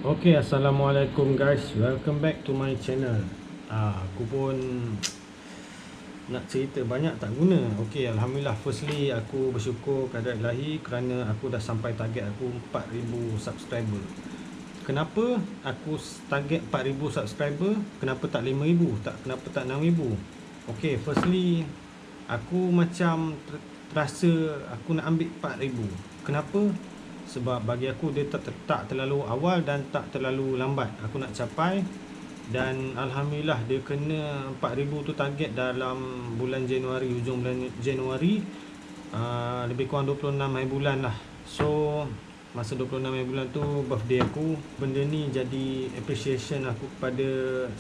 Okay, Assalamualaikum guys. Welcome back to my channel. Aku pun nak cerita banyak tak guna. Okay, Alhamdulillah. Firstly, aku bersyukur kepada Ilahi kerana aku dah sampai target aku 4,000 subscriber. Kenapa aku target 4,000 subscriber? Kenapa tak 5,000? Kenapa tak 6,000? Okay, firstly, aku macam terasa aku nak ambil 4,000. Kenapa? Sebab bagi aku dia tak terlalu awal dan tak terlalu lambat aku nak capai. Dan Alhamdulillah dia kena 4,000 tu target dalam bulan Januari, hujung bulan Januari, lebih kurang 26 hari bulan lah. So masa 26 hari bulan tu birthday aku. Benda ni jadi appreciation aku kepada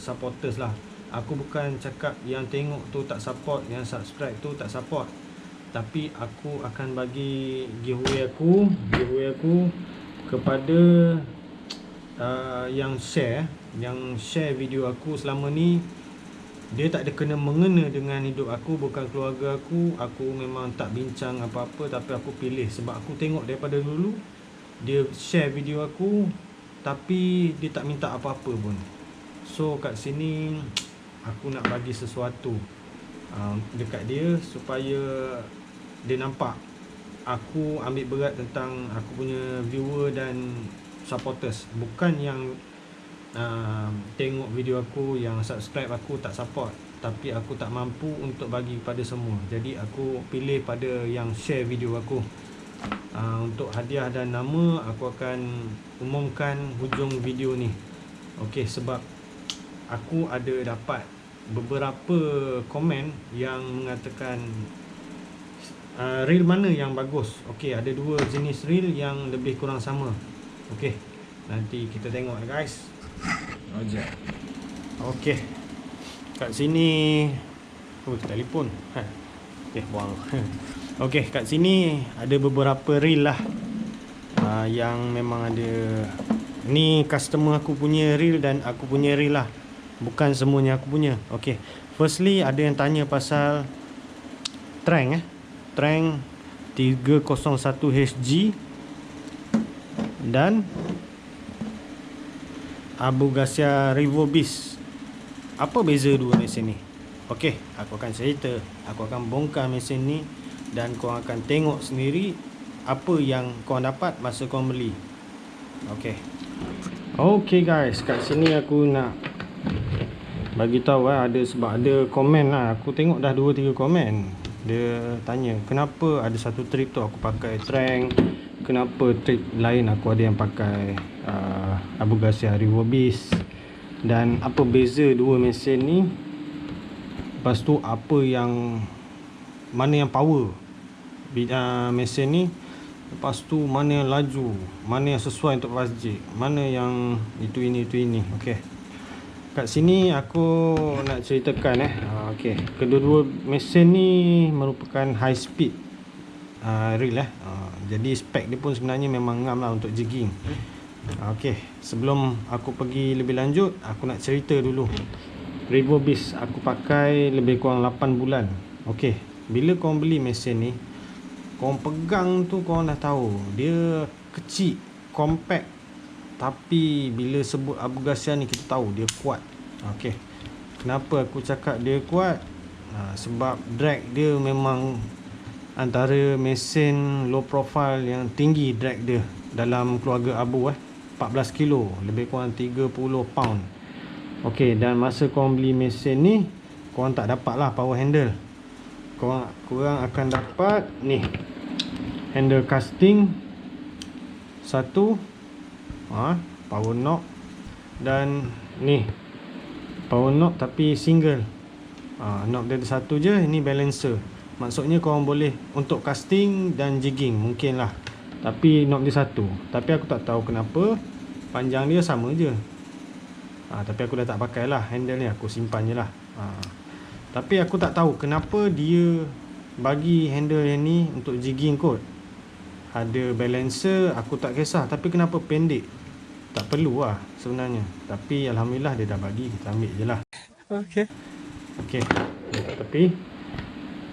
supporters lah. Aku bukan cakap yang tengok tu tak support, yang subscribe tu tak support, tapi aku akan bagi giveaway aku kepada yang share video aku selama ni. Dia tak ada kena mengena dengan hidup aku, bukan keluarga aku. Aku memang tak bincang apa-apa, tapi aku pilih sebab aku tengok daripada dulu dia share video aku tapi dia tak minta apa-apa pun. So kat sini aku nak bagi sesuatu dekat dia supaya dia nampak aku ambil berat tentang aku punya viewer dan supporters. Bukan yang tengok video aku, yang subscribe aku tak support, tapi aku tak mampu untuk bagi pada semua. Jadi aku pilih pada yang share video aku. Untuk hadiah dan nama aku akan umumkan hujung video ni. Okey, sebab aku ada dapat beberapa komen yang mengatakan reel mana yang bagus. Okey, ada dua jenis reel yang lebih kurang sama. Okey, nanti kita tengok guys. Okey, kat sini telefon. Okey, buang. Okey, kat sini ada beberapa reel lah yang memang ada. Ni customer aku punya reel dan aku punya reel lah, bukan semuanya aku punya. Okey, firstly ada yang tanya pasal Trang Trang 301 HG dan Abu Garcia Revo Beast. Apa beza dua mesin ni? Okey, aku akan cerita. Aku akan bongkar mesin ni dan korang akan tengok sendiri apa yang korang dapat masa korang beli. Okey. Okey guys, kat sini aku nak bagi tahu ada, sebab ada komen lah. Aku tengok dah 2-3 komen. Dia tanya kenapa ada satu trip tu aku pakai Trang, kenapa trip lain aku ada yang pakai Abu Garcia Revo Beast, dan apa beza dua mesin ni. Lepas tu apa yang, mana yang power mesin ni. Lepas tu mana yang laju, mana yang sesuai untuk pasjik, mana yang itu ini. Okey, kat sini aku nak ceritakan okey, kedua-dua mesin ni merupakan high speed reel jadi spek dia pun sebenarnya memang ngam lah untuk jigging. Okey, sebelum aku pergi lebih lanjut, aku nak cerita dulu. Revo Beast aku pakai lebih kurang 8 bulan. Okey, bila korang beli mesin ni, korang pegang tu korang dah tahu dia kecil, compact. Tapi bila sebut Abu Garcia ni, kita tahu dia kuat. Okey, kenapa aku cakap dia kuat? Sebab drag dia memang antara mesin low profile yang tinggi drag dia dalam keluarga Abu 14 kilo, lebih kurang 30 pound. Okey, dan masa korang beli mesin ni, korang tak dapat lah power handle. Korang akan dapat ni handle casting satu, power knob, dan ni power knob tapi single. Knob dia ada satu je. Ini balancer. Maksudnya korang boleh untuk casting dan jigging mungkin lah, tapi knob dia satu. Tapi aku tak tahu kenapa panjang dia sama je. Tapi aku dah tak pakai lah handle ni, aku simpan je lah. Tapi aku tak tahu kenapa dia bagi handle yang ni untuk jigging kot. Ada balancer, aku tak kisah. Tapi kenapa pendek? Tak perlu lah sebenarnya. Tapi Alhamdulillah dia dah bagi, kita ambil je lah. Okey, tapi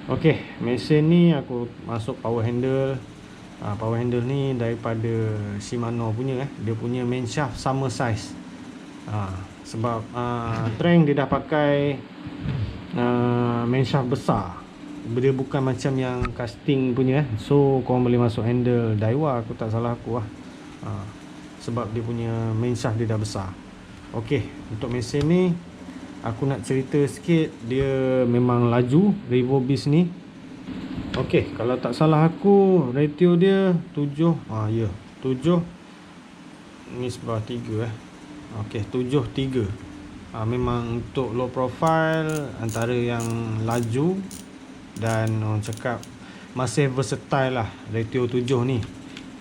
okey, mesin ni aku masuk power handle. Power handle ni daripada Shimano punya dia punya main shaft sama size. Sebab Trang dia dah pakai main shaft besar. Dia bukan macam yang casting punya so korang boleh masuk handle Daiwa, aku tak salah aku sebab dia punya main shaft dia dah besar. Okey, untuk mesin ni aku nak cerita sikit, dia memang laju Revo Beast ni. Okey, kalau tak salah aku ratio dia 7 7 ni sebelah 3 Okey, 7-3. Memang untuk low profile antara yang laju dan orang cakap masih versatile lah ratio 7 ni.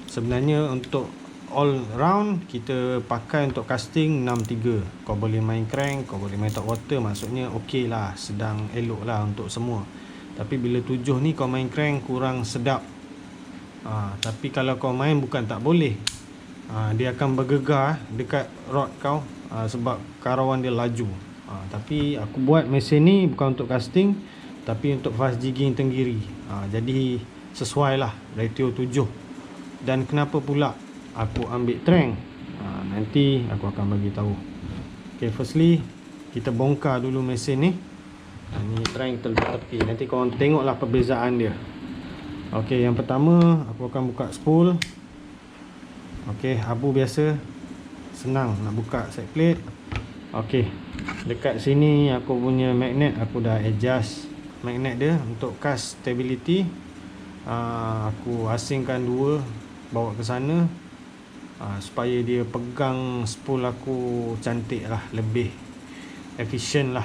Sebenarnya untuk all round kita pakai untuk casting 6-3. Kau boleh main crank, kau boleh main top water, maksudnya okey lah, sedang elok lah untuk semua. Tapi bila 7 ni kau main crank kurang sedap. Tapi kalau kau main bukan tak boleh. Dia akan bergegar dekat rod kau sebab karawan dia laju. Tapi aku buat mesin ni bukan untuk casting tapi untuk fast jigging tenggiri. Jadi sesuai lah ratio 7. Dan kenapa pula aku ambil Trang? Nanti aku akan bagi tahu. Okay, firstly kita bongkar dulu mesin ni. Ni Trang terletak tepi. Nanti korang tengoklah perbezaan dia. Okey, yang pertama aku akan buka spool. Okey, abu biasa. Senang nak buka side plate. Okey, dekat sini aku punya magnet aku dah adjust magnet dia untuk cast stability. Aku asingkan dua, bawa ke sana supaya dia pegang spool aku cantik lah, lebih efisien lah.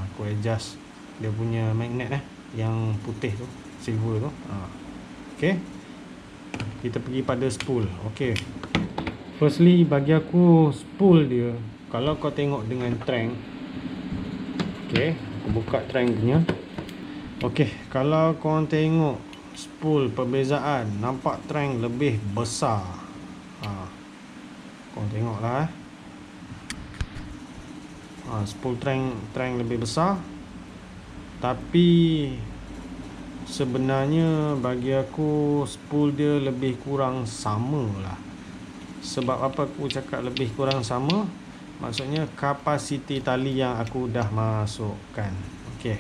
Aku adjust dia punya magnet yang putih tu, silver tu. Okay, kita pergi pada spool. Okay, firstly bagi aku spool dia, kalau kau tengok dengan Trang, okay, aku buka Trang punya. Okay, kalau korang tengok spool perbezaan, nampak Trang lebih besar. Korang tengok lah spool Trang lebih besar. Tapi sebenarnya bagi aku spool dia lebih kurang sama lah. Sebab apa aku cakap lebih kurang sama? Maksudnya kapasiti tali yang aku dah masukkan. Okey,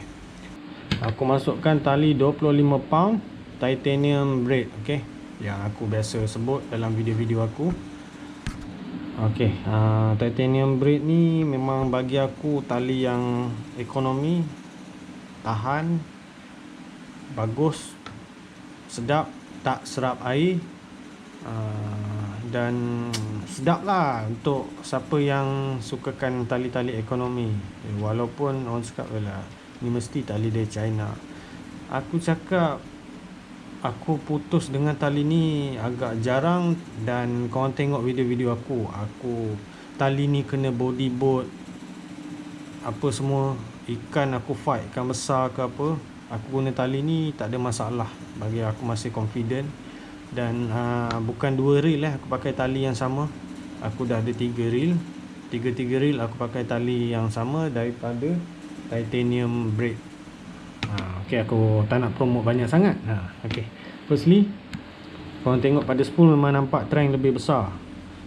aku masukkan tali 25 pound titanium braid, okey, yang aku biasa sebut dalam video-video aku. Okey, titanium braid ni memang bagi aku tali yang ekonomi, tahan, bagus, sedap, tak serap air, dan sedap lah untuk siapa yang sukakan tali-tali ekonomi. Walaupun orang cakap lah ni mesti tali dari China. Aku cakap aku putus dengan tali ni agak jarang. Dan korang tengok video-video aku tali ni kena bodyboard apa semua, ikan aku fight, ikan besar ke apa, aku guna tali ni tak ada masalah. Bagi aku masih confident. Dan bukan 2 reel aku pakai tali yang sama. Aku dah ada 3 reel. 3 reel aku pakai tali yang sama daripada titanium braid. Okay, aku tak nak promote banyak sangat. Okay, firstly korang tengok pada spool memang nampak Trang lebih besar.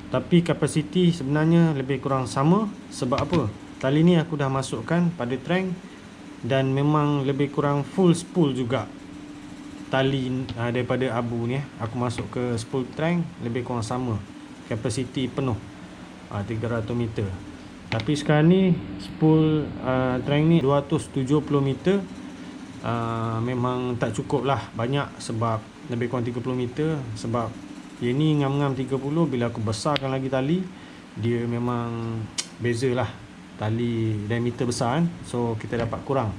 Tapi kapasiti sebenarnya lebih kurang sama. Sebab apa? Tali ni aku dah masukkan pada Trang dan memang lebih kurang full spool juga. Tali daripada abu ni aku masuk ke spool Trang lebih kurang sama. Kapasiti penuh 300 meter. Tapi sekarang ni spool Trang ni 270 meter. Memang tak cukup lah banyak, sebab lebih kurang 30 meter. Sebab dia ni ngam-ngam 30. Bila aku besarkan lagi tali, dia memang beza lah, tali diameter besar kan, so kita dapat kurang.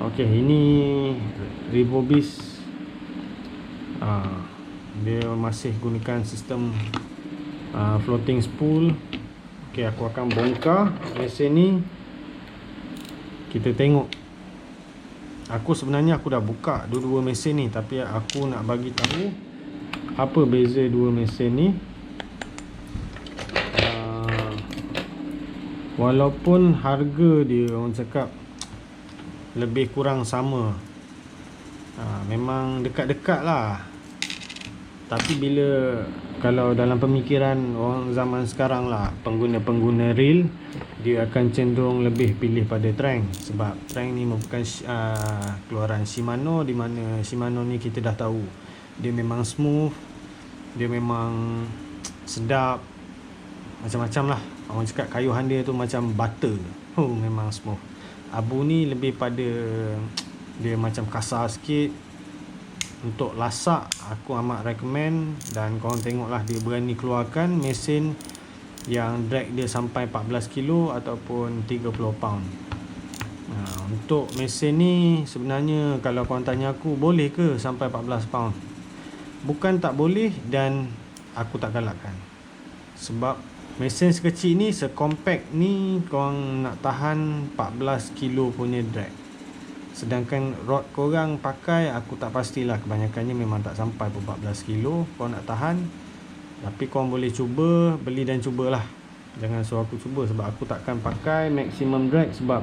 Okay, ini Revo Beast. Dia masih gunakan sistem floating spool. Okay, aku akan bongkar mesin ni. Kita tengok. Aku sebenarnya aku dah buka dua-dua mesin ni, tapi aku nak bagi tahu apa beza dua mesin ni. Walaupun harga dia orang cakap lebih kurang sama, Memang dekat-dekat lah. Tapi bila kalau dalam pemikiran orang zaman sekarang lah, pengguna-pengguna rail, dia akan cenderung lebih pilih pada Trang. Sebab Trang ni merupakan keluaran Shimano, di mana Shimano ni kita dah tahu dia memang smooth, dia memang sedap, macam-macam lah. Orang cakap kayuhan dia tu macam butter. Memang smooth. Abu ni lebih pada dia macam kasar sikit. Untuk lasak aku amat recommend, dan korang tengoklah dia berani keluarkan mesin yang drag dia sampai 14 kilo ataupun 30 pound. Untuk mesin ni sebenarnya kalau korang tanya aku, boleh ke sampai 14 pound? Bukan tak boleh, dan aku tak galakkan. Sebab mesin sekecil ni, secompact ni, korang nak tahan 14 kilo punya drag. Sedangkan rod korang pakai, aku tak pastilah, kebanyakannya memang tak sampai 14 kilo korang nak tahan. Tapi korang boleh cuba, beli dan cubalah. Jangan suruh aku cuba, sebab aku takkan pakai maximum drag. Sebab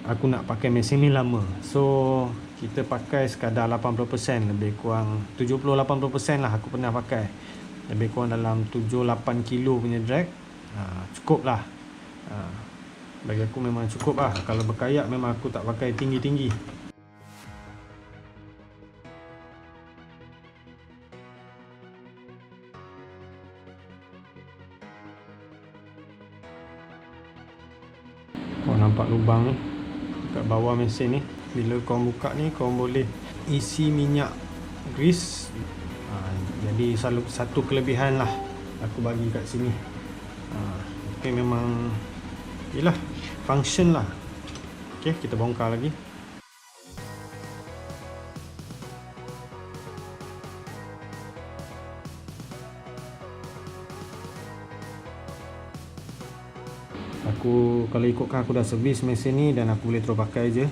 aku nak pakai mesin ni lama. So kita pakai sekadar 80%, lebih kurang 70-80% lah aku pernah pakai. Lebih kurang dalam 7-8 kilo punya drag. Cukup lah. Bagi aku memang cukup lah. Kalau berkayak memang aku tak pakai tinggi-tinggi. Kau nampak lubang ni kat bawah mesin ni. Bila kau buka ni, kau boleh isi minyak grease. Jadi satu kelebihan lah aku bagi kat sini. Tapi memang yelah, function lah. Okay, kita bongkar lagi. Aku kalau ikutkan, aku dah servis mesin ni dan aku boleh terus pakai je.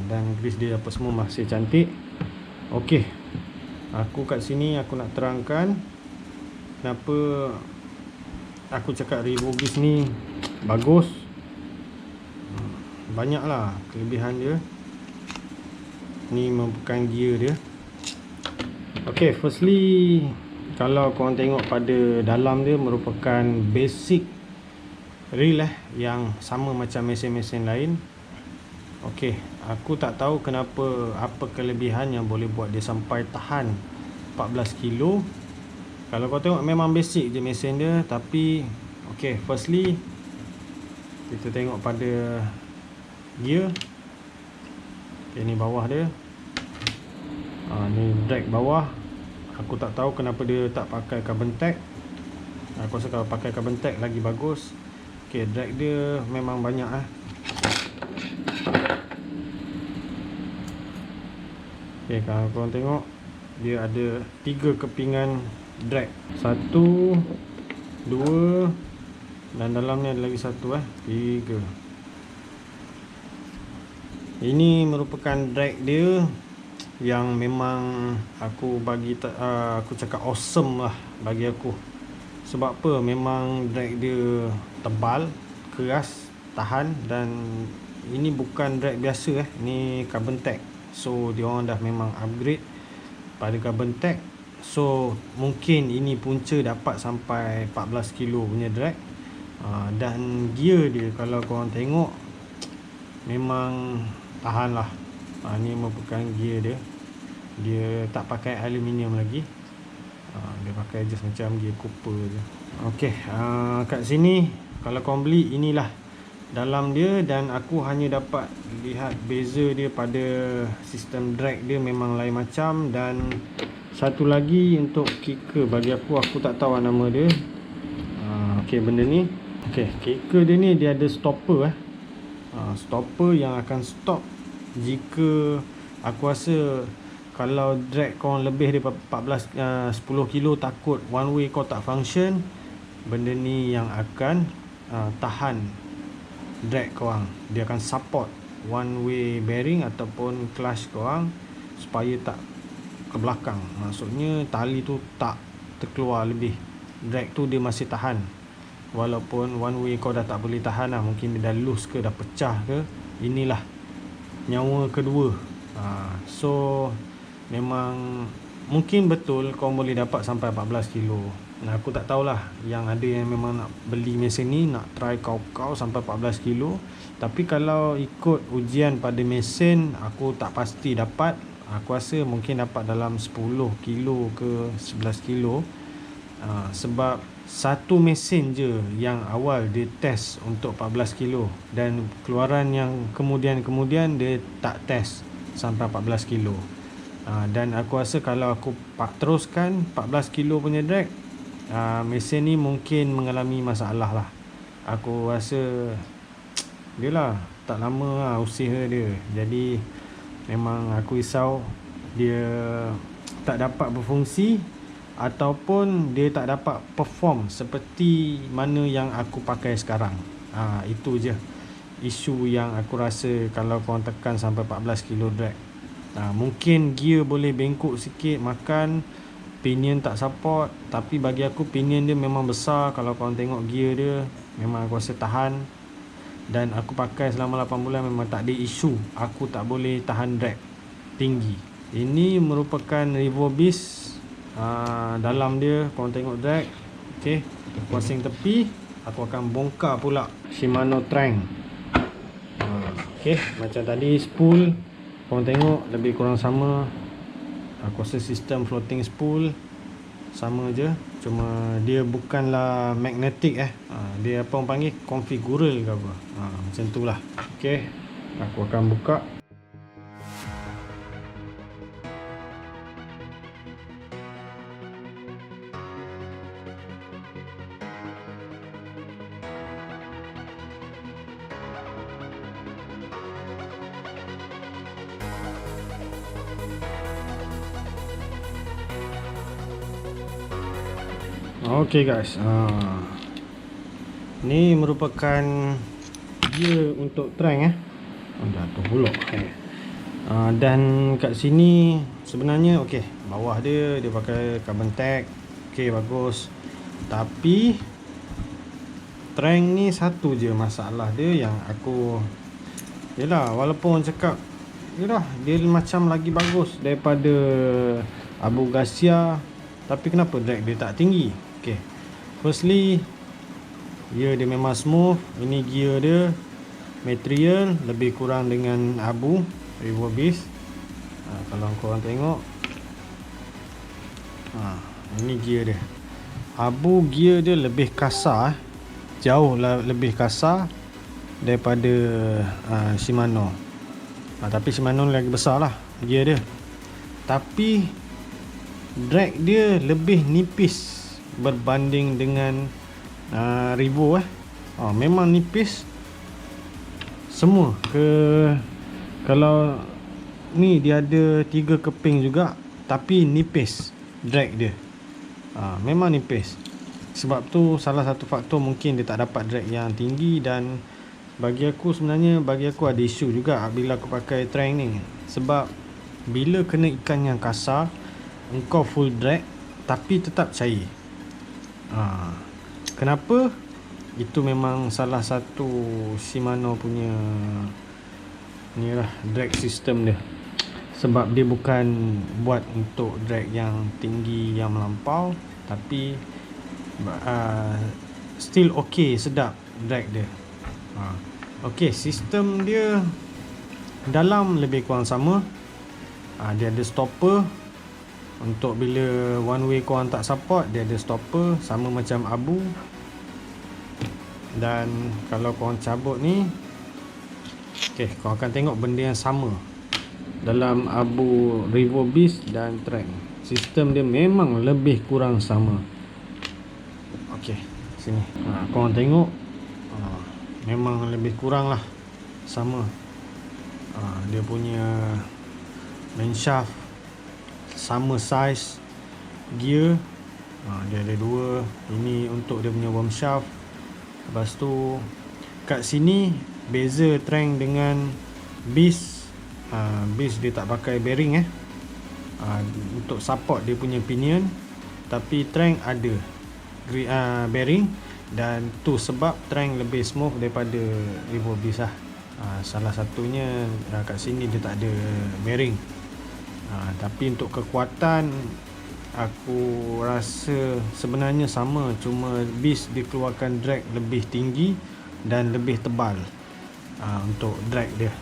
Dan grease dia apa semua masih cantik. Okay, aku kat sini aku nak terangkan kenapa aku cakap Revobis ni bagus. Banyaklah kelebihan dia. Ni merupakan gear dia. Okay, firstly, kalau korang tengok pada dalam dia, merupakan basic reel yang sama macam mesin-mesin lain. Okay, aku tak tahu kenapa, apa kelebihan yang boleh buat dia sampai tahan 14 kilo. Kalau kau tengok memang basic je mesin dia. Tapi okay, firstly kita tengok pada gear. Okay, ni bawah dia. Ni drag bawah. Aku tak tahu kenapa dia tak pakai carbon tag. Aku rasa kalau pakai carbon tag lagi bagus. Okay, drag dia memang banyak Okay, kalau korang tengok, dia ada 3 kepingan drag. 1, 2, dan dalam ni ada lagi 1, 3. Ini merupakan drag dia yang memang aku cakap awesome lah bagi aku. Sebab apa? Memang drag dia tebal, keras, tahan. Dan ini bukan drag biasa Ini carbon tag. So dia orang dah memang upgrade pada carbon tag. So mungkin ini punca dapat sampai 14 kilo punya drag. Dan gear dia kalau korang tengok memang tahan lah. Ni merupakan gear dia. Dia tak pakai aluminium lagi. Dia pakai just macam gear copper je. Okay, kat sini kalau korang beli, inilah dalam dia. Dan aku hanya dapat lihat beza dia pada sistem drag dia memang lain macam. Dan satu lagi untuk kicker, bagi aku tak tahu nama dia. Okay, benda ni. Okay, kicker dia ni dia ada stopper stopper yang akan stop jika aku rasa kalau drag korang lebih daripada 10 kilo, takut one way kau tak function. Benda ni yang akan tahan drag korang. Dia akan support one way bearing ataupun clutch korang supaya tak ke belakang. Maksudnya tali tu tak terkeluar lebih. Drag tu dia masih tahan. Walaupun one way kau dah tak boleh tahan lah. Mungkin dia dah loose ke, dah pecah ke. Inilah nyawa kedua. So memang mungkin betul kau boleh dapat sampai 14 kilo. Nah, aku tak tahulah, yang ada yang memang nak beli mesin ni, nak try kau sampai 14 kilo. Tapi kalau ikut ujian pada mesin, aku tak pasti dapat. Aku rasa mungkin dapat dalam 10 kilo ke 11 kilo. Sebab satu mesin je yang awal dia test untuk 14 kilo, dan keluaran yang kemudian dia tak test sampai 14 kilo. Dan aku rasa kalau aku teruskan 14 kilo punya drag, mesin ni mungkin mengalami masalah lah. Aku rasa dia lah tak lama lah usaha dia. Jadi memang aku risau dia tak dapat berfungsi, ataupun dia tak dapat perform seperti mana yang aku pakai sekarang. Itu je isu yang aku rasa kalau korang tekan sampai 14 kilo drag. Mungkin gear boleh bengkok sikit, makan pinion tak support, tapi bagi aku pinion dia memang besar. Kalau korang tengok gear dia, memang aku rasa tahan. Dan aku pakai selama 8 bulan, memang tak ada isu aku tak boleh tahan drag tinggi. Ini merupakan Revo Beast. Dalam dia korang tengok drag. Okay, pusing tepi, aku akan bongkar pula Shimano Trank. Okay, macam tadi spool korang tengok lebih kurang sama. Aku rasa sistem floating spool sama je, cuma dia bukanlah magnetic. Dia apa orang panggil, configural ke apa. Macam tu lah. Okay, aku akan buka. Okay guys, ni merupakan gear untuk Trank. Jatuh pula. Dan kat sini sebenarnya okay, bawah dia pakai carbon tag. Okay, bagus. Tapi Trank ni satu je masalah dia yang aku, yelah, walaupun orang cakap yelah dia macam lagi bagus daripada Abu Garcia, tapi kenapa drag dia tak tinggi? Okay, firstly dia memang smooth. Ini gear dia, material lebih kurang dengan Abu Revo Beast. Kalau korang tengok, ini gear dia. Abu gear dia lebih kasar, jauh lebih kasar daripada Shimano. Tapi Shimano lagi besar lah gear dia. Tapi drag dia lebih nipis berbanding dengan Revo. Memang nipis semua. Kalau ni dia ada 3 keping juga, tapi nipis drag dia. Memang nipis. Sebab tu salah satu faktor mungkin dia tak dapat drag yang tinggi. Dan bagi aku ada isu juga bila aku pakai Trank ni. Sebab bila kena ikan yang kasar, engkau full drag tapi tetap cair. Kenapa? Itu memang salah satu Shimano punya ni lah, drag system dia. Sebab dia bukan buat untuk drag yang tinggi, yang melampau, tapi still okay, sedap drag dia. Okay, sistem dia dalam lebih kurang sama. Dia ada stopper untuk bila one way korang tak support, dia ada stopper sama macam Abu. Dan kalau korang cabut ni, okay, korang akan tengok benda yang sama dalam Abu Revo Beast dan Trank. Sistem dia memang lebih kurang sama. Okay, sini korang tengok, memang lebih kurang lah sama. Dia punya main shaft sama size gear. Dia ada 2. Ini untuk dia punya worm shaft. Lepas tu kat sini beza Trank dengan Beast. Beast dia tak pakai bearing untuk support dia punya pinion, tapi Trank ada bearing. Dan tu sebab Trank lebih smooth daripada Revo Beast lah. Salah satunya kat sini dia tak ada bearing. Tapi untuk kekuatan aku rasa sebenarnya sama, cuma Beast dikeluarkan drag lebih tinggi dan lebih tebal untuk drag dia.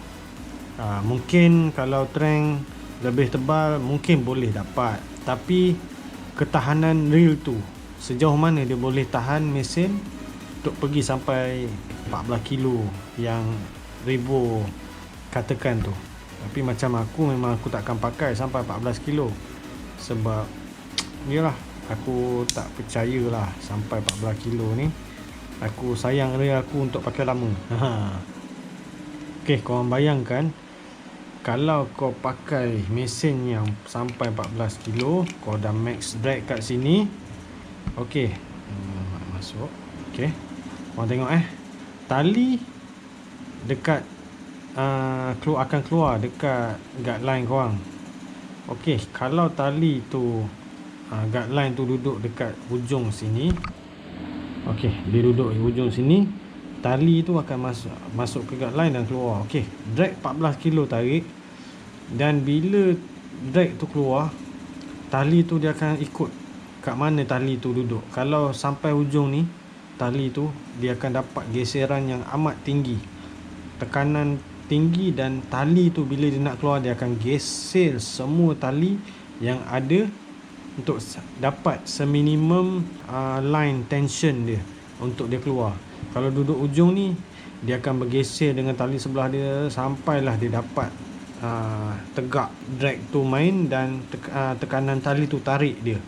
Mungkin kalau Trang lebih tebal mungkin boleh dapat, tapi ketahanan real tu sejauh mana dia boleh tahan mesin untuk pergi sampai 14 kilo yang Revo katakan tu. Tapi macam aku memang aku takkan pakai sampai 14 kilo, sebab yalah, aku tak percayalah sampai 14 kilo ni. Aku sayang real aku untuk pakai lama. Okey, korang bayangkan kalau kau pakai mesin yang sampai 14 kilo, kau dah max drag kat sini. Okey, masuk. Okey, korang tengok tali dekat akan keluar dekat guideline korang. Okey, kalau tali tu guideline tu duduk dekat hujung sini. Okey, dia duduk di hujung sini, tali tu akan masuk ke guideline dan keluar. Okey, drag 14 kilo tarik, dan bila drag tu keluar, tali tu dia akan ikut kat mana tali tu duduk. Kalau sampai hujung ni, tali tu dia akan dapat geseran yang amat tinggi, tekanan tinggi, dan tali tu bila dia nak keluar, dia akan geser semua tali yang ada untuk dapat seminimum line tension dia untuk dia keluar. Kalau duduk ujung ni, dia akan bergeser dengan tali sebelah dia sampailah dia dapat tegak drag tu main, dan tekanan tali tu tarik dia.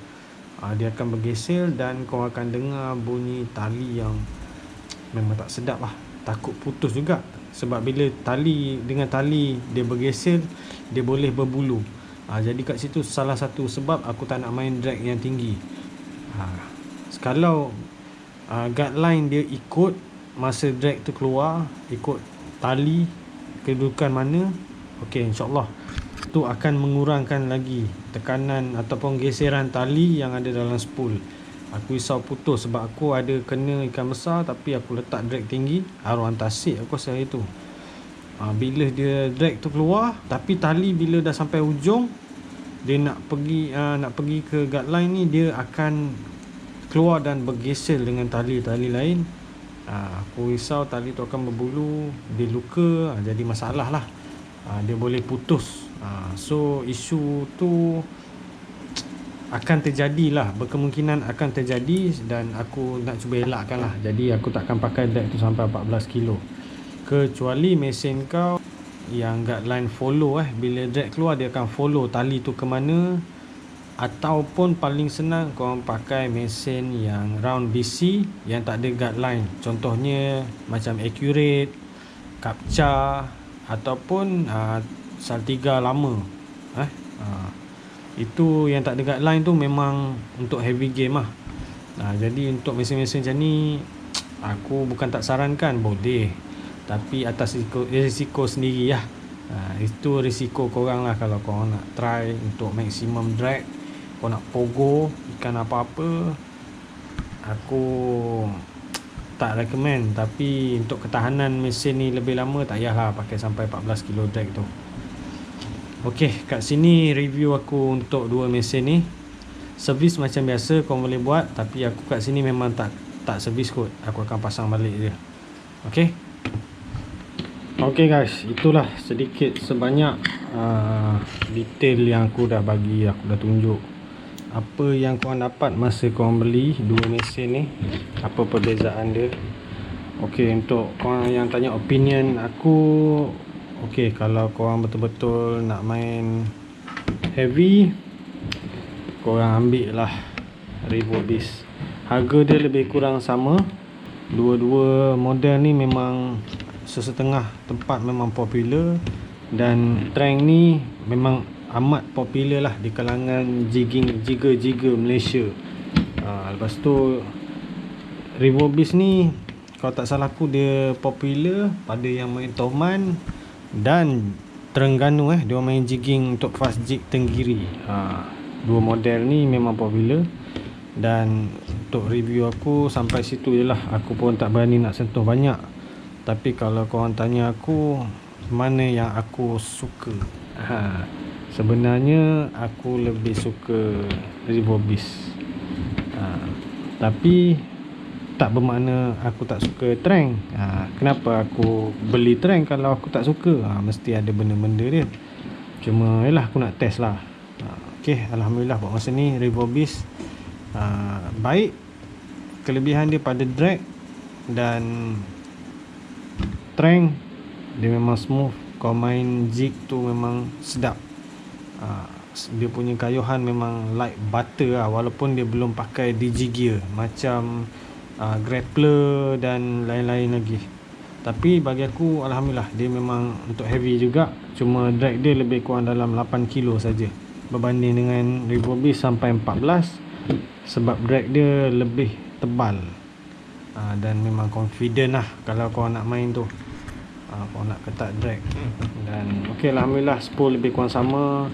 Dia akan bergeser dan kau akan dengar bunyi tali yang memang tak sedap lah. Takut putus juga, sebab bila tali dengan tali dia bergeser, dia boleh berbulu. Jadi kat situ salah satu sebab aku tak nak main drag yang tinggi. Kalau guideline dia ikut masa drag tu keluar, ikut tali kedudukan mana, okey, insyaAllah tu akan mengurangkan lagi tekanan ataupun geseran tali yang ada dalam spool. Aku risau putus, sebab aku ada kena ikan besar tapi aku letak drag tinggi, arwah tasik aku rasa itu. Bila dia drag tu keluar, tapi tali bila dah sampai hujung, dia nak pergi ke guideline ni, dia akan keluar dan bergeser dengan tali-tali lain. Aku risau tali tu akan berbulu, dia luka, jadi masalah lah. Dia boleh putus. So isu tu akan terjadilah, berkemungkinan akan terjadi, dan aku nak cuba elakkan lah. Jadi aku takkan pakai drag tu sampai 14 kilo, kecuali mesin kau yang guideline follow bila drag keluar dia akan follow tali tu ke mana. Ataupun paling senang korang pakai mesin yang round BC yang tak ada guideline, contohnya macam Accurate, Captcha ataupun Saltiga lama. Itu yang tak ada guideline tu memang untuk heavy game lah. Jadi untuk mesin-mesin macam ni, aku bukan tak sarankan, boleh, tapi atas risiko sendiri lah. Itu risiko korang lah. Kalau korang nak try untuk maximum drag, korang nak pogo ikan apa-apa, aku tak recommend. Tapi untuk ketahanan mesin ni lebih lama, tak payahlah pakai sampai 14 kilo drag tu. Okey, kat sini review aku untuk dua mesin ni. Servis macam biasa korang boleh buat, tapi aku kat sini memang tak servis kot. Aku akan pasang balik dia. Okey. Okey guys, itulah sedikit sebanyak detail yang aku dah bagi, aku dah tunjuk apa yang korang dapat masa korang beli dua mesin ni, apa perbezaan dia. Okey, untuk korang yang tanya opinion aku, okey, kalau korang betul-betul nak main heavy, korang ambil lah Revo Beast. Harga dia lebih kurang sama. Dua-dua model ni memang sesetengah tempat memang popular, dan Trang ni memang amat popular lah di kalangan jigger Malaysia. Lepas tu Revo Beast ni, kalau tak salah aku, dia popular pada yang main Tohman dan Terengganu. Dia main jigging untuk fast jig Tenggiri. Dua model ni memang popular. Dan untuk review aku sampai situ je lah. Aku pun tak berani nak sentuh banyak, Tapi kalau korang tanya aku mana yang aku suka, sebenarnya aku lebih suka Revo Beast. Tapi tak bermakna aku tak suka Trang. Kenapa aku beli Trang kalau aku tak suka? Mesti ada benda-benda dia. Cuma yalah aku nak test lah. Okay, Alhamdulillah buat masa ni Revo Beast baik. Kelebihan dia pada drag dan Trang dia memang smooth. Kau main jig tu memang sedap. Dia punya kayuhan memang like butter lah, walaupun dia belum pakai digi-gear macam grappler dan lain-lain lagi. Tapi bagi aku Alhamdulillah dia memang untuk heavy juga. Cuma drag dia lebih kurang dalam 8 kilo saja berbanding dengan Revo Beast sampai 14, sebab drag dia lebih tebal. Dan memang confident lah kalau kau nak main tu, kau nak ketat drag. Dan ok, Alhamdulillah spool lebih kurang sama,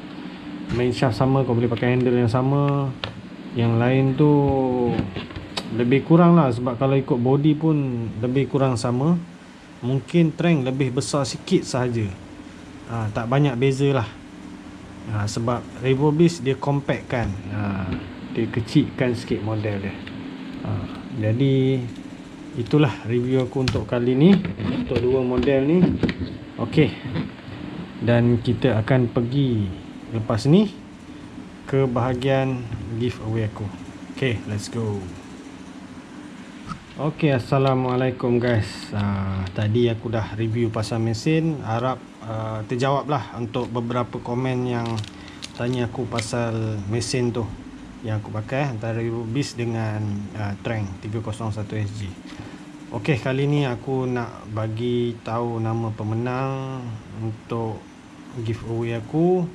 main shaft sama, kau boleh pakai handle yang sama. Yang lain tu lebih kurang lah, sebab kalau ikut body pun lebih kurang sama. Mungkin Trang lebih besar sikit sahaja, tak banyak beza lah. Sebab Revo Beast dia compact kan, dia kecilkan sikit model dia. Jadi itulah review aku untuk kali ni, untuk dua model ni. Ok, dan kita akan pergi lepas ni ke bahagian giveaway aku. Ok, let's go. Ok, Assalamualaikum guys. Tadi aku dah review pasal mesin. Harap terjawab lah untuk beberapa komen yang tanya aku pasal mesin tu yang aku pakai antara Revo Beast dengan Trang 301SG. Ok, kali ni aku nak bagi tahu nama pemenang untuk giveaway aku.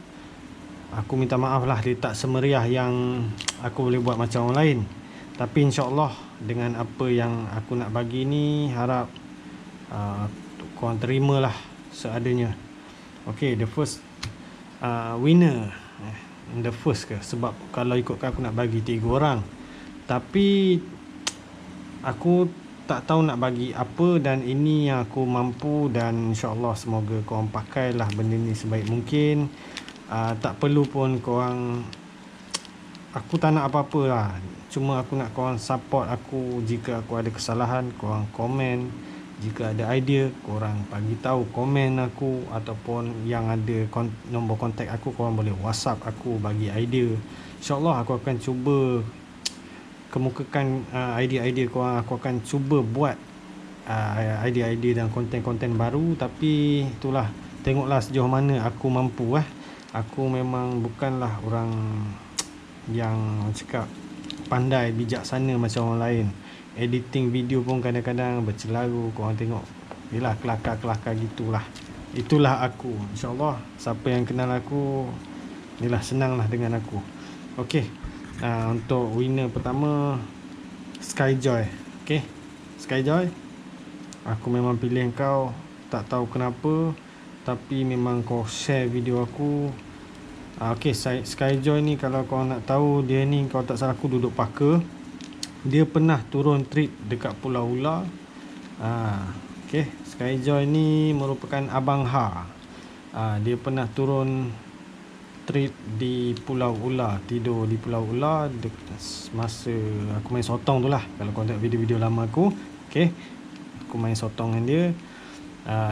Aku minta maaf lah dia tak semeriah yang aku boleh buat macam orang lain. Tapi insyaAllah dengan apa yang aku nak bagi ni, harap korang terimalah seadanya. Ok, the first winner, the first ke? Sebab kalau ikutkan aku nak bagi 3 orang, tapi aku tak tahu nak bagi apa, dan ini yang aku mampu. Dan insyaAllah semoga korang pakailah benda ni sebaik mungkin. Tak perlu pun korang, aku tak nak apa-apa lah. Cuma aku nak korang support aku. Jika aku ada kesalahan, korang komen. Jika ada idea, korang bagi tahu komen aku, ataupun yang ada nombor kontak aku, korang boleh WhatsApp aku bagi idea. InsyaAllah aku akan cuba kemukakan idea-idea korang. Aku akan cuba buat idea-idea dan konten-konten baru. Tapi itulah, tengoklah sejauh mana aku mampu. Aku memang bukanlah orang yang cakap pandai bijaksana macam orang lain. Editing video pun kadang-kadang bercelaru. Korang tengok, yelah, kelakar-kelakar gitulah. Itulah aku. InsyaAllah siapa yang kenal aku, yelah, senanglah dengan aku. Ok, untuk winner pertama, Skyjoy. Ok, Skyjoy, aku memang pilih kau. Tak tahu kenapa, tapi memang kau share video aku. Ok, Skyjoy ni kalau kau nak tahu, dia ni kalau tak salah aku duduk Paka. Dia pernah turun trip dekat Pulau Ular. Ok, Skyjoy ni merupakan Abang Ha. Dia pernah turun trip di Pulau Ular, tidur di Pulau Ular masa aku main sotong tu lah. Kalau kau tengok video-video lama aku, ok, aku main sotong dengan dia.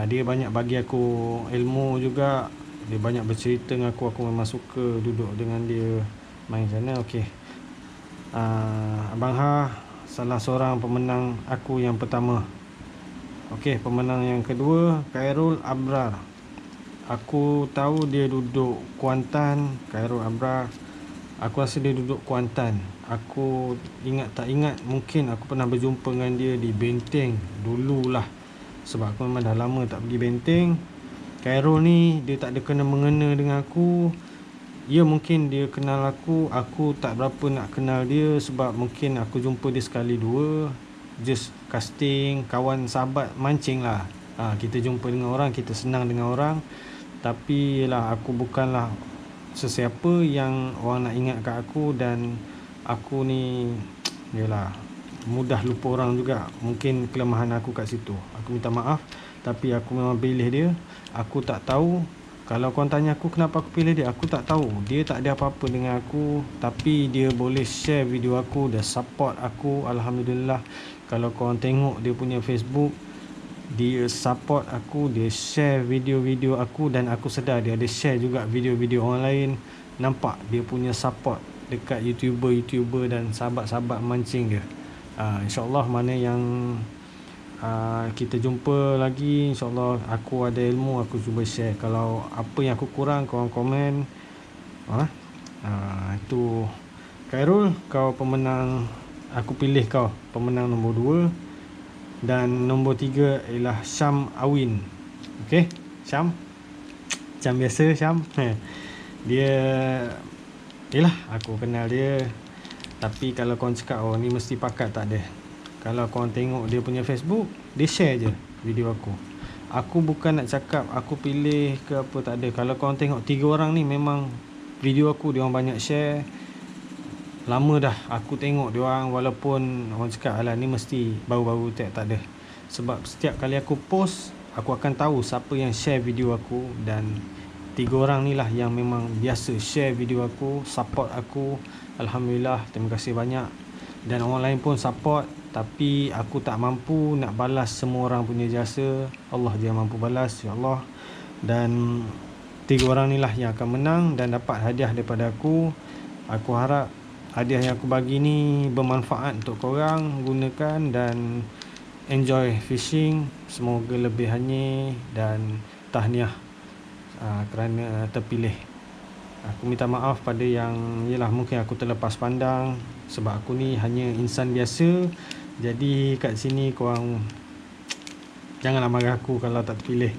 Dia banyak bagi aku ilmu juga. Dia banyak bercerita dengan aku. Aku memang suka duduk dengan dia main sana. Ok, Abang Ha salah seorang pemenang aku yang pertama. Ok, pemenang yang kedua, Khairul Abrar. Aku tahu dia duduk Kuantan. Khairul Abrar, aku rasa dia duduk Kuantan. Aku ingat tak ingat, mungkin aku pernah berjumpa dengan dia di Benteng dululah. Sebab aku memang dah lama tak pergi Benteng. Khairul ni dia tak ada kena-mengena dengan aku. Ya, mungkin dia kenal aku. Aku tak berapa nak kenal dia, sebab mungkin aku jumpa dia sekali dua, just casting, kawan sahabat mancing lah. Kita jumpa dengan orang, kita senang dengan orang. Tapi lah, aku bukanlah sesiapa yang orang nak ingat kat aku. Dan aku ni, yelah, mudah lupa orang juga. Mungkin kelemahan aku kat situ. Aku minta maaf, tapi aku memang pilih dia. Aku tak tahu, kalau korang tanya aku kenapa aku pilih dia, aku tak tahu. Dia tak ada apa-apa dengan aku, tapi dia boleh share video aku, dia support aku. Alhamdulillah. Kalau korang tengok dia punya Facebook, dia support aku, dia share video-video aku, dan aku sedar dia ada share juga video-video orang lain. Nampak dia punya support dekat YouTuber dan sahabat-sahabat mancing dia. InsyaAllah mana yang kita jumpa lagi, InsyaAllah aku ada ilmu, aku cuba share. Kalau apa yang aku kurang, korang komen. Itu Khairul, kau pemenang. Aku pilih kau pemenang nombor 2. Dan nombor 3 ialah Syam Awin. Okey, Syam. Macam biasa Syam. Dia, yelah, aku kenal dia. Tapi kalau korang cakap, oh ni mesti pakat, tak ada. Kalau korang tengok dia punya Facebook, dia share je video aku. Aku bukan nak cakap aku pilih ke apa, tak ada. Kalau korang tengok 3 orang ni memang video aku dia orang banyak share. Lama dah aku tengok dia orang, walaupun orang cakap alah ni mesti baru-baru tak ada. Sebab setiap kali aku post, aku akan tahu siapa yang share video aku. Dan 3 orang ni lah yang memang biasa share video aku, support aku. Alhamdulillah, terima kasih banyak. Dan orang lain pun support, tapi aku tak mampu nak balas semua orang punya jasa. Allah je yang mampu balas, insyaAllah. Dan 3 orang ni lah yang akan menang dan dapat hadiah daripada aku. Aku harap hadiah yang aku bagi ni bermanfaat untuk korang gunakan dan enjoy fishing. Semoga lebihannya, dan tahniah kerana terpilih. Aku minta maaf pada yang, yelah, mungkin aku terlepas pandang, sebab aku ni hanya insan biasa. Jadi kat sini korang janganlah marah aku kalau tak terpilih.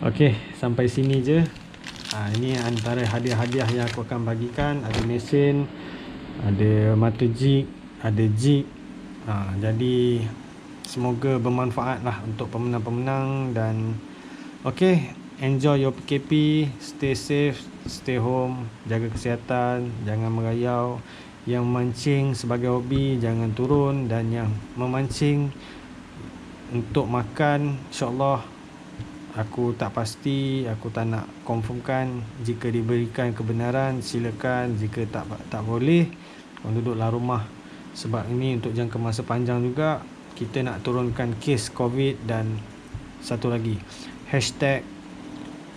Okey, sampai sini je. Ini antara hadiah-hadiah yang aku akan bagikan. Ada mesin, ada mata jig, ada jig. Jadi semoga bermanfaat lah untuk pemenang-pemenang. Dan okey, enjoy your PKP, stay safe, stay home, jaga kesihatan, jangan merayau. Yang mancing sebagai hobi jangan turun, dan yang memancing untuk makan, insyaAllah aku tak pasti, aku tak nak confirmkan. Jika diberikan kebenaran, silakan. Jika tak boleh, korang duduklah rumah. Sebab ini untuk jangka masa panjang juga. Kita nak turunkan kes COVID. Dan satu lagi, hashtag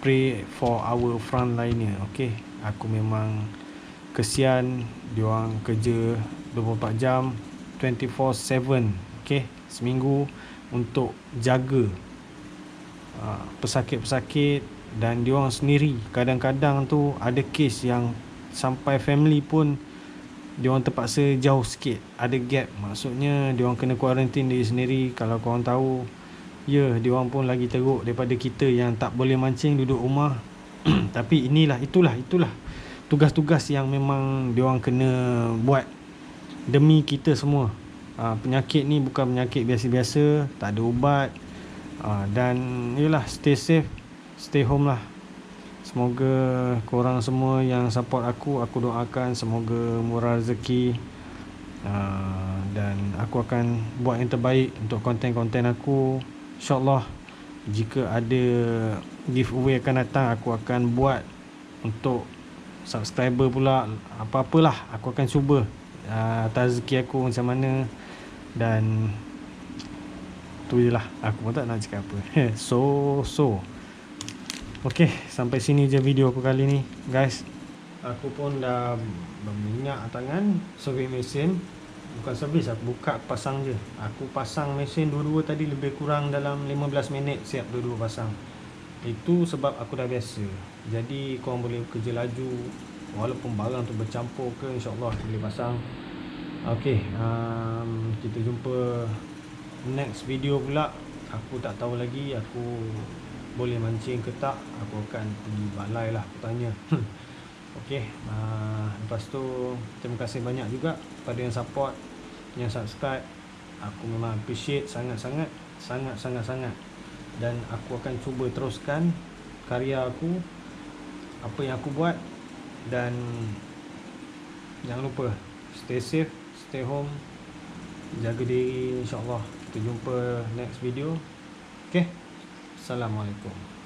pray for our frontliner. Okay, aku memang kesian. Diorang kerja 24 jam 24/7. Okay, seminggu untuk jaga pesakit-pesakit. Dan diorang sendiri kadang-kadang tu ada kes yang sampai family pun diorang terpaksa jauh sikit, ada gap. Maksudnya diorang kena kuarantin diri sendiri. Kalau korang tahu, ya, diorang pun lagi teruk daripada kita yang tak boleh mancing, duduk rumah. Tapi itulah tugas-tugas yang memang diorang kena buat demi kita semua. Penyakit ni bukan penyakit biasa-biasa, tak ada ubat. Dan yelah, stay safe, stay home lah. Semoga korang semua yang support aku doakan semoga murah rezeki. Dan aku akan buat yang terbaik untuk konten-konten aku. InsyaAllah, jika ada giveaway akan datang, aku akan buat untuk subscriber pula. Apa-apalah aku akan cuba atas rezeki aku macam mana. Dan tu je lah, aku pun tak nak cakap apa. So okey, sampai sini je video aku kali ni, guys. Aku pun dah berminyak tangan, servis mesin. Bukan servis, aku buka, aku pasang je. Aku pasang mesin dua-dua tadi lebih kurang dalam 15 minit siap dua-dua pasang. Itu sebab aku dah biasa. Jadi korang boleh kerja laju, walaupun barang tu bercampur ke, insyaAllah boleh pasang. Okey, kita jumpa next video pula. Aku tak tahu lagi aku boleh mancing ke tak. Aku akan pergi balai lah, aku tanya. Okey, lepas tu terima kasih banyak juga pada yang support, yang subscribe. Aku memang appreciate sangat-sangat. Dan aku akan cuba teruskan karya aku, apa yang aku buat. Dan jangan lupa stay safe, stay home, jaga diri, insyaAllah kita jumpa next video. Okay, Assalamualaikum.